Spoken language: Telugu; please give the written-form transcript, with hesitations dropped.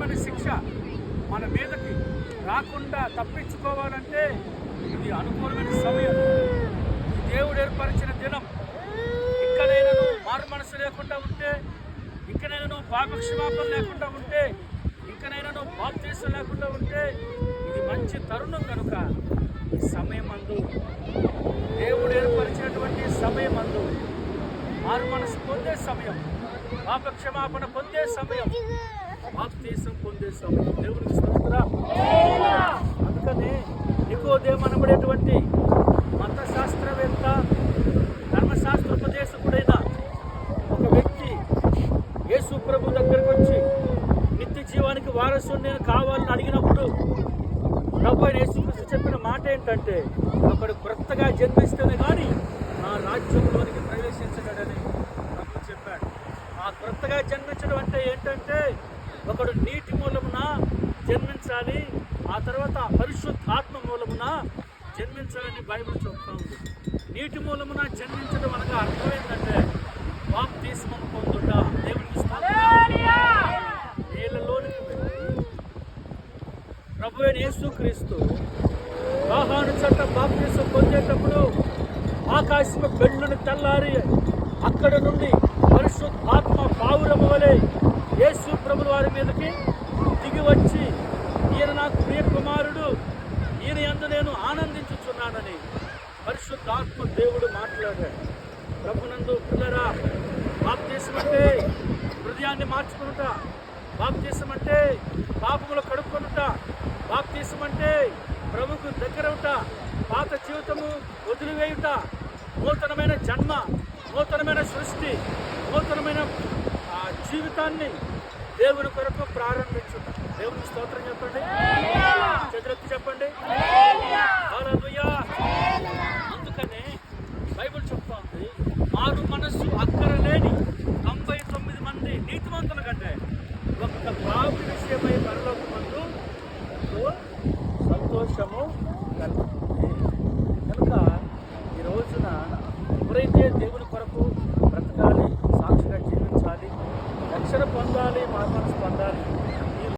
అనుకూలమైన శిక్ష మన మీదకి రాకుండా తప్పించుకోవాలంటే ఇది అనుకూలమైన సమయం. దేవుడు ఏర్పరిచిన దినం. ఇక్కడైనా నువ్వు మారు మనసు లేకుండా ఉంటే, ఇంకనైనా నువ్వు పాపక్షమాపణ లేకుండా ఉంటే, ఇంకనైనా నువ్వు బాప్తీసం లేకుండా ఉంటే, ఇది మంచి తరుణం కనుక ఈ సమయమందు, దేవుడు ఏర్పరిచినటువంటి సమయమందు మారు మనసు పొందే సమయం, పాపక్షమాపణ పొందే సమయం, బాప్తీసం పొందే సమయం. దేవుడికి స్తోత్రం. అందుకనే నికోదేము అనబడేటువంటి మత శాస్త్రవేత్త, ధర్మశాస్త్రోపదేశకుడైన ఒక వ్యక్తి యేసు ప్రభు దగ్గరకు వచ్చి నిత్య జీవానికి వారసుని నేను కావాలని అడిగినప్పుడు ప్రభు అయిన యేసుక్రీస్తు చెప్పిన మాట ఏంటంటే, ఒకడు క్రొత్తగా జన్మిస్తేనే కానీ నా రాజ్యంలోనికి ప్రవేశించగడని ప్రభు చెప్పాడు. ఆ క్రొత్తగా జన్మించడం అంటే ఏంటంటే, ఒకడు నీటి మూలమున జన్మించాలి, ఆ తర్వాత పరిశుద్ధాత్మ మూలమున జన్మించాలని బైబిల్ చెప్తా ఉంది. నీటి మూలమున జన్మించడం అనగా అర్థం ఏంటంటే బాప్తిస్మం పొందుట. దేవునికి నీళ్ళలోనికి ప్రభు అయిన యేసుక్రీస్తు యోహాను చెంత బాప్తిస్మం పొందేటప్పుడు ఆకాశము బెళ్ళుని తెల్లారి అక్కడ నుండి పరిశుద్ధాత్మ పావురము వలె యేసు ప్రభుల వారి మీదకి దిగి వచ్చి, ఈయన నాకు ప్రియ కుమారుడు, ఈయన యందు నేను ఆనందించుచున్నానని పరిశుద్ధాత్మ దేవుడు మాట్లాడాడు. ప్రభునందు పిల్లరా, బాప్తిసం అంటే హృదయాన్ని మార్చుకునుట, బాప్తిసం అంటే పాపములు కడుక్కొనుట, బాప్తిసం అంటే ప్రభుకు దగ్గరవుట, పాత జీవితము వదిలివేయుట, నూతనమైన జన్మ, నూతనమైన సృష్టి, నూతనమైన జీవితాన్ని దేవుని కొరకు ప్రారంభించుట. దేవునికి స్తోత్రం చెప్పండి, చతురొత్తి చెప్పండి. హల్లెలూయా. అందుకనే బైబిల్ చెప్తోంది, మారు మనస్సు అక్కరలేని 99 మంది నీతిమంతుల కంటే ఒక్క పాపి విషయమై పరలోకమందు సంతోషము